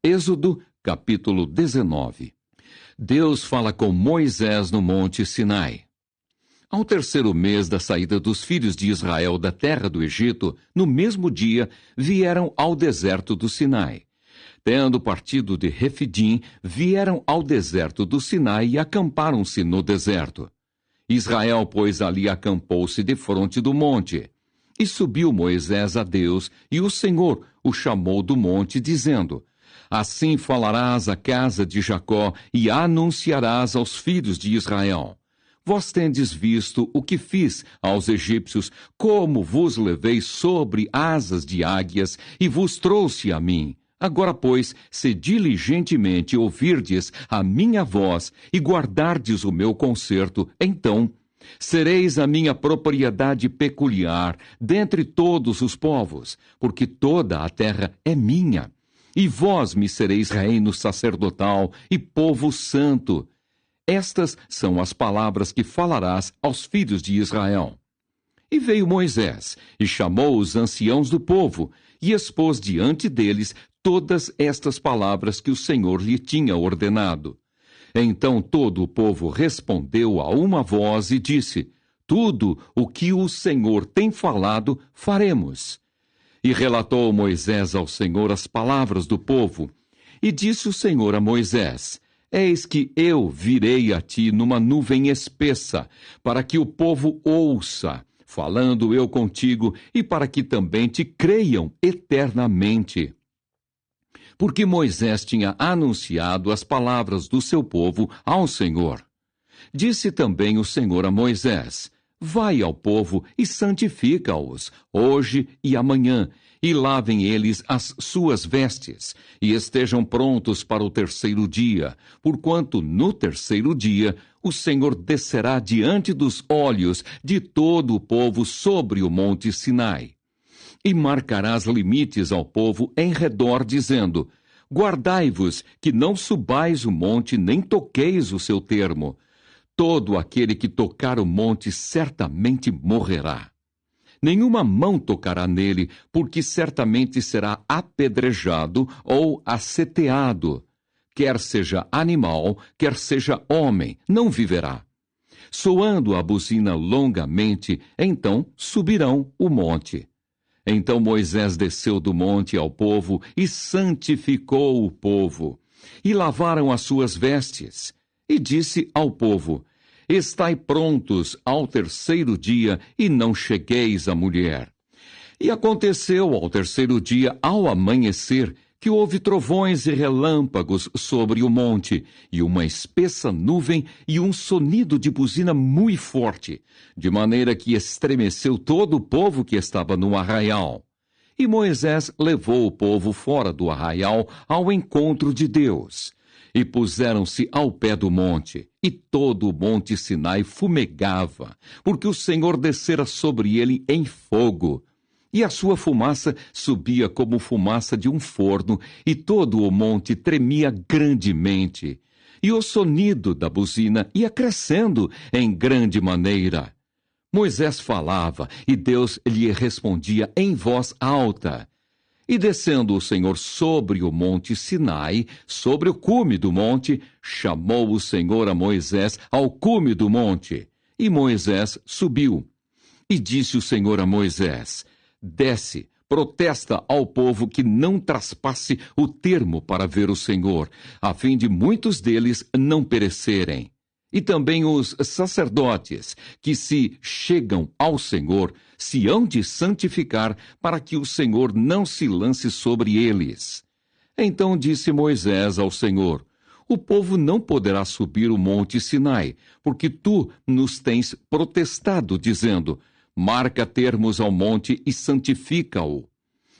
Êxodo, capítulo 19. Deus fala com Moisés no Monte Sinai. Ao terceiro mês da saída dos filhos de Israel da terra do Egito, no mesmo dia, vieram ao deserto do Sinai. Tendo partido de Refidim, vieram ao deserto do Sinai e acamparam-se no deserto. Israel, pois, ali acampou-se defronte do monte. E subiu Moisés a Deus, e o Senhor o chamou do monte, dizendo: Assim falarás à casa de Jacó e anunciarás aos filhos de Israel: Vós tendes visto o que fiz aos egípcios, como vos levei sobre asas de águias e vos trouxe a mim. Agora, pois, se diligentemente ouvirdes a minha voz e guardardes o meu concerto, então sereis a minha propriedade peculiar dentre todos os povos, porque toda a terra é minha. E vós me sereis reino sacerdotal e povo santo. Estas são as palavras que falarás aos filhos de Israel. E veio Moisés, e chamou os anciãos do povo, e expôs diante deles todas estas palavras que o Senhor lhe tinha ordenado. Então todo o povo respondeu a uma voz e disse: Tudo o que o Senhor tem falado, faremos. E relatou Moisés ao Senhor as palavras do povo. E disse o Senhor a Moisés: Eis que eu virei a ti numa nuvem espessa, para que o povo ouça, falando eu contigo, e para que também te creiam eternamente. Porque Moisés tinha anunciado as palavras do seu povo ao Senhor. Disse também o Senhor a Moisés: Vai ao povo e santifica-os, hoje e amanhã, e lavem eles as suas vestes, e estejam prontos para o terceiro dia, porquanto no terceiro dia o Senhor descerá diante dos olhos de todo o povo sobre o monte Sinai. E marcarás limites ao povo em redor, dizendo: Guardai-vos, que não subais o monte, nem toqueis o seu termo. Todo aquele que tocar o monte certamente morrerá. Nenhuma mão tocará nele, porque certamente será apedrejado ou aceteado. Quer seja animal, quer seja homem, não viverá. Soando a buzina longamente, então subirão o monte. Então Moisés desceu do monte ao povo e santificou o povo. E lavaram as suas vestes. E disse ao povo: Estai prontos ao terceiro dia, e não chegueis à mulher. E aconteceu ao terceiro dia, ao amanhecer, que houve trovões e relâmpagos sobre o monte, e uma espessa nuvem e um sonido de buzina muito forte, de maneira que estremeceu todo o povo que estava no arraial. E Moisés levou o povo fora do arraial ao encontro de Deus. E puseram-se ao pé do monte, e todo o monte Sinai fumegava, porque o Senhor descera sobre ele em fogo. E a sua fumaça subia como fumaça de um forno, e todo o monte tremia grandemente. E o sonido da buzina ia crescendo em grande maneira. Moisés falava, e Deus lhe respondia em voz alta. E descendo o Senhor sobre o monte Sinai, sobre o cume do monte, chamou o Senhor a Moisés ao cume do monte. E Moisés subiu. E disse o Senhor a Moisés: Desce, protesta ao povo que não traspasse o termo para ver o Senhor, a fim de muitos deles não perecerem. E também os sacerdotes, que se chegam ao Senhor, se hão de santificar, para que o Senhor não se lance sobre eles. Então disse Moisés ao Senhor: O povo não poderá subir o monte Sinai, porque tu nos tens protestado, dizendo: Marca termos ao monte e santifica-o.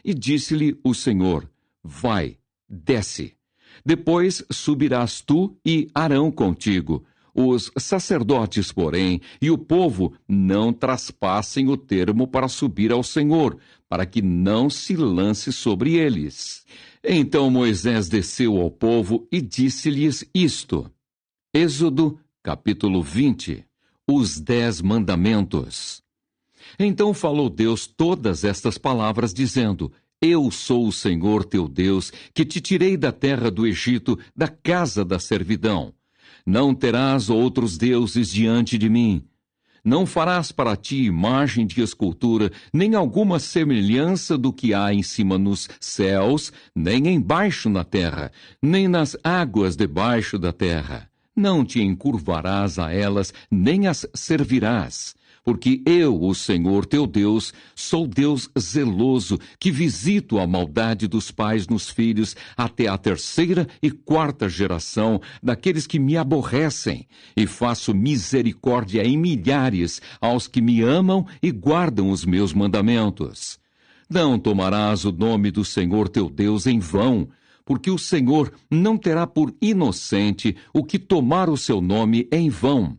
E disse-lhe o Senhor: Vai, desce. Depois subirás tu e Arão contigo. Os sacerdotes, porém, e o povo não traspassem o termo para subir ao Senhor, para que não se lance sobre eles. Então Moisés desceu ao povo e disse-lhes isto. Êxodo, capítulo 20. Os 10 mandamentos. Então falou Deus todas estas palavras, dizendo: Eu sou o Senhor teu Deus, que te tirei da terra do Egito, da casa da servidão. Não terás outros deuses diante de mim. Não farás para ti imagem de escultura, nem alguma semelhança do que há em cima nos céus, nem embaixo na terra, nem nas águas debaixo da terra. Não te encurvarás a elas, nem as servirás. Porque eu, o Senhor teu Deus, sou Deus zeloso, que visito a maldade dos pais nos filhos até a 3ª e 4ª geração daqueles que me aborrecem, e faço misericórdia em milhares aos que me amam e guardam os meus mandamentos. Não tomarás o nome do Senhor teu Deus em vão, porque o Senhor não terá por inocente o que tomar o seu nome em vão.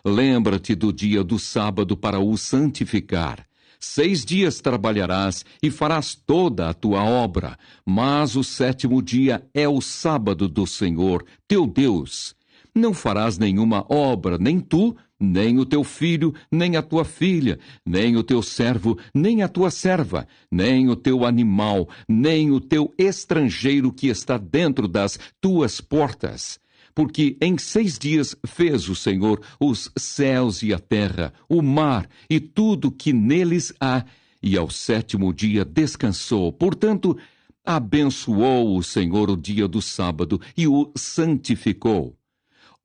Lembra-te do dia do sábado para o santificar. 6 dias trabalharás e farás toda a tua obra, mas o 7º dia é o sábado do Senhor, teu Deus. Não farás nenhuma obra, nem tu, nem o teu filho, nem a tua filha, nem o teu servo, nem a tua serva, nem o teu animal, nem o teu estrangeiro que está dentro das tuas portas. Porque em 6 dias fez o Senhor os céus e a terra, o mar e tudo que neles há, e ao 7º dia descansou. Portanto, abençoou o Senhor o dia do sábado e o santificou.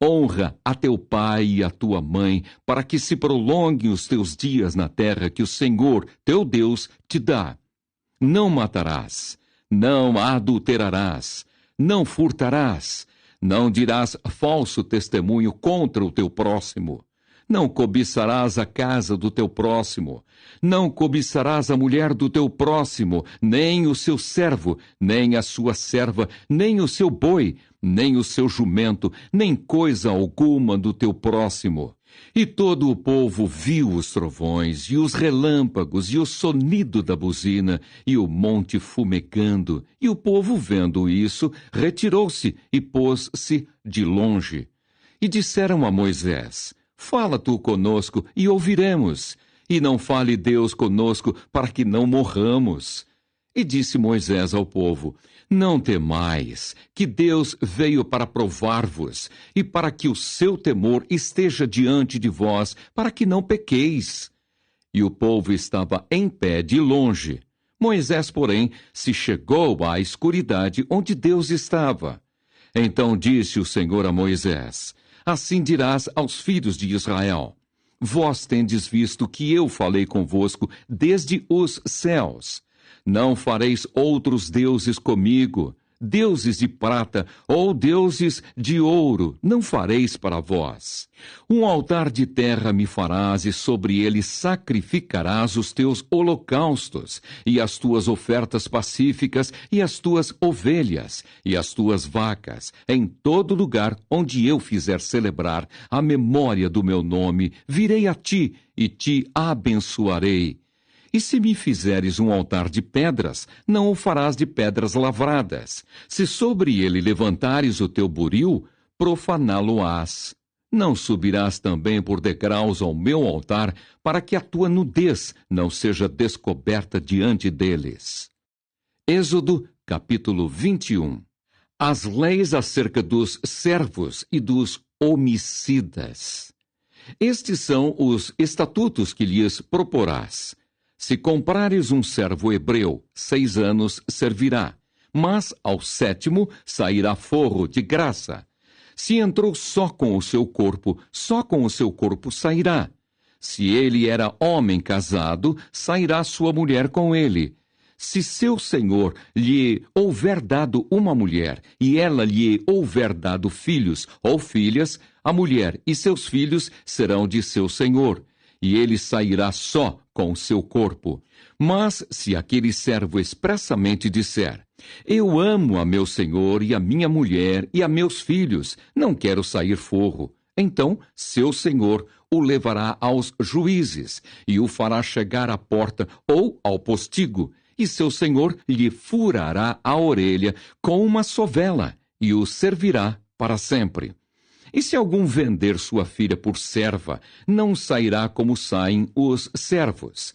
Honra a teu pai e a tua mãe, para que se prolonguem os teus dias na terra que o Senhor, teu Deus, te dá. Não matarás, não adulterarás, não furtarás, não dirás falso testemunho contra o teu próximo. Não cobiçarás a casa do teu próximo. Não cobiçarás a mulher do teu próximo, nem o seu servo, nem a sua serva, nem o seu boi, nem o seu jumento, nem coisa alguma do teu próximo. E todo o povo viu os trovões, e os relâmpagos, e o sonido da buzina, e o monte fumegando. E o povo, vendo isso, retirou-se e pôs-se de longe. E disseram a Moisés: Fala tu conosco, e ouviremos. E não fale Deus conosco, para que não morramos. E disse Moisés ao povo: Não temais, que Deus veio para provar-vos, e para que o seu temor esteja diante de vós, para que não pequeis. E o povo estava em pé de longe. Moisés, porém, se chegou à escuridade onde Deus estava. Então disse o Senhor a Moisés: Assim dirás aos filhos de Israel: Vós tendes visto que eu falei convosco desde os céus. Não fareis outros deuses comigo, deuses de prata ou deuses de ouro, não fareis para vós. Um altar de terra me farás, e sobre ele sacrificarás os teus holocaustos, e as tuas ofertas pacíficas, e as tuas ovelhas, e as tuas vacas, em todo lugar onde eu fizer celebrar a memória do meu nome, virei a ti, e te abençoarei. E se me fizeres um altar de pedras, não o farás de pedras lavradas. Se sobre ele levantares o teu buril, profaná-lo-ás. Não subirás também por degraus ao meu altar, para que a tua nudez não seja descoberta diante deles. Êxodo, capítulo 21. As leis acerca dos servos e dos homicidas. Estes são os estatutos que lhes proporás. Se comprares um servo hebreu, 6 anos servirá, mas ao 7º sairá forro de graça. Se entrou só com o seu corpo sairá. Se ele era homem casado, sairá sua mulher com ele. Se seu senhor lhe houver dado uma mulher, e ela lhe houver dado filhos ou filhas, a mulher e seus filhos serão de seu senhor, e ele sairá só com o seu corpo. Mas se aquele servo expressamente disser: Eu amo a meu senhor e a minha mulher e a meus filhos, não quero sair forro, então seu senhor o levará aos juízes e o fará chegar à porta ou ao postigo, e seu senhor lhe furará a orelha com uma sovela e o servirá para sempre. E se algum vender sua filha por serva, não sairá como saem os servos.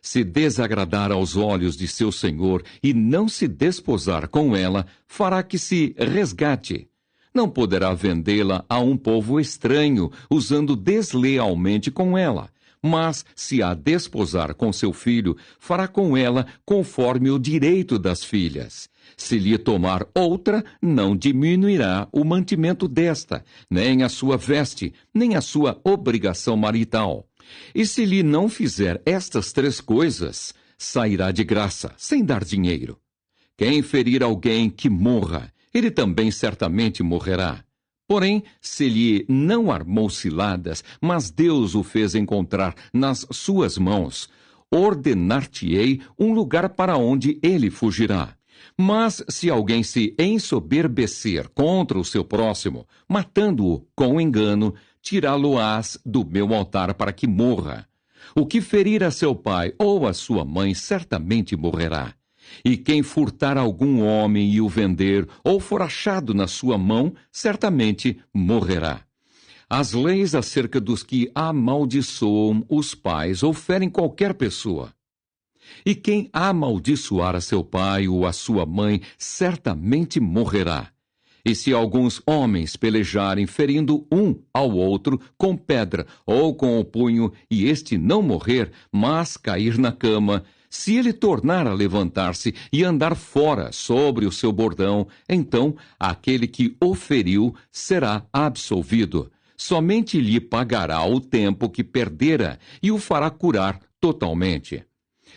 Se desagradar aos olhos de seu senhor e não se desposar com ela, fará que se resgate. Não poderá vendê-la a um povo estranho, usando deslealmente com ela. Mas, se a desposar com seu filho, fará com ela conforme o direito das filhas. Se lhe tomar outra, não diminuirá o mantimento desta, nem a sua veste, nem a sua obrigação marital. E se lhe não fizer estas 3 coisas, sairá de graça, sem dar dinheiro. Quem ferir alguém que morra, ele também certamente morrerá. Porém, se lhe não armou ciladas, mas Deus o fez encontrar nas suas mãos, ordenar-te-ei um lugar para onde ele fugirá. Mas se alguém se ensoberbecer contra o seu próximo, matando-o com engano, tirá-lo-ás do meu altar para que morra. O que ferir a seu pai ou a sua mãe certamente morrerá. E quem furtar algum homem e o vender, ou for achado na sua mão, certamente morrerá. As leis acerca dos que amaldiçoam os pais ou ferem qualquer pessoa. E quem amaldiçoar a seu pai ou a sua mãe, certamente morrerá. E se alguns homens pelejarem, ferindo um ao outro com pedra ou com o punho, e este não morrer, mas cair na cama, se ele tornar a levantar-se e andar fora sobre o seu bordão, então aquele que o feriu será absolvido. Somente lhe pagará o tempo que perdera e o fará curar totalmente.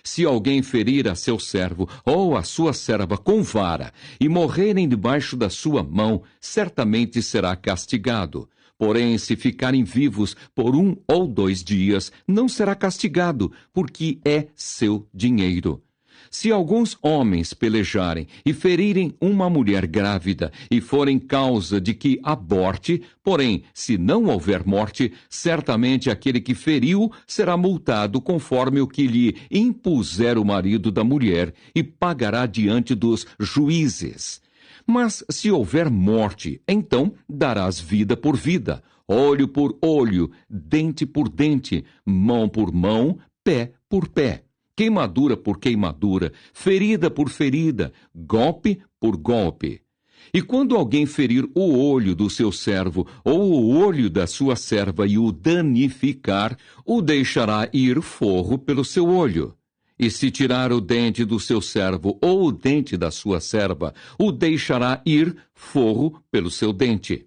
Se alguém ferir a seu servo ou a sua serva com vara e morrerem debaixo da sua mão, certamente será castigado. Porém, se ficarem vivos por 1 ou 2 dias, não será castigado, porque é seu dinheiro. Se alguns homens pelejarem e ferirem uma mulher grávida e forem causa de que aborte, porém, se não houver morte, certamente aquele que feriu será multado conforme o que lhe impuser o marido da mulher e pagará diante dos juízes. Mas se houver morte, então darás vida por vida, olho por olho, dente por dente, mão por mão, pé por pé, queimadura por queimadura, ferida por ferida, golpe por golpe. E quando alguém ferir o olho do seu servo ou o olho da sua serva e o danificar, o deixará ir forro pelo seu olho. E se tirar o dente do seu servo ou o dente da sua serva, o deixará ir forro pelo seu dente.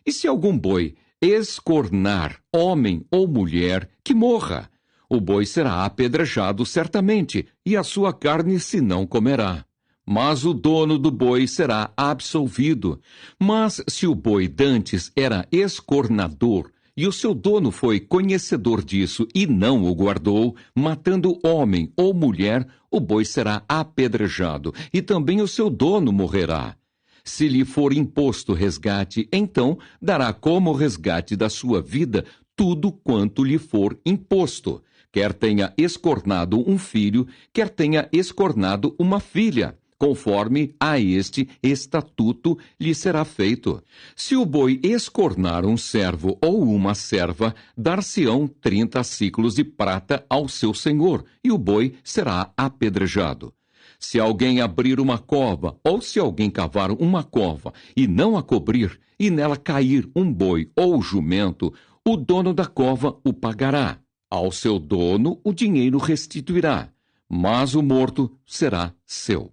E se algum boi escornar homem ou mulher, que morra. O boi será apedrejado certamente, e a sua carne se não comerá. Mas o dono do boi será absolvido. Mas se o boi dantes era escornador, e o seu dono foi conhecedor disso e não o guardou, matando homem ou mulher, o boi será apedrejado, e também o seu dono morrerá. Se lhe for imposto resgate, então dará como resgate da sua vida tudo quanto lhe for imposto, quer tenha escornado um filho, quer tenha escornado uma filha. Conforme a este estatuto lhe será feito. Se o boi escornar um servo ou uma serva, dar-se-ão 30 siclos de prata ao seu senhor, e o boi será apedrejado. Se alguém abrir uma cova, ou se alguém cavar uma cova, e não a cobrir, e nela cair um boi ou jumento, o dono da cova o pagará. Ao seu dono o dinheiro restituirá, mas o morto será seu.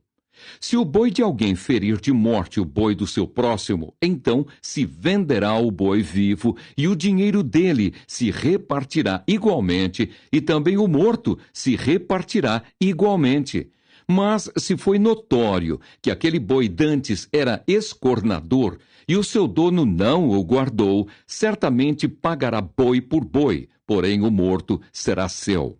Se o boi de alguém ferir de morte o boi do seu próximo, então se venderá o boi vivo, e o dinheiro dele se repartirá igualmente, e também o morto se repartirá igualmente. Mas se foi notório que aquele boi dantes era escornador, e o seu dono não o guardou, certamente pagará boi por boi, porém o morto será seu.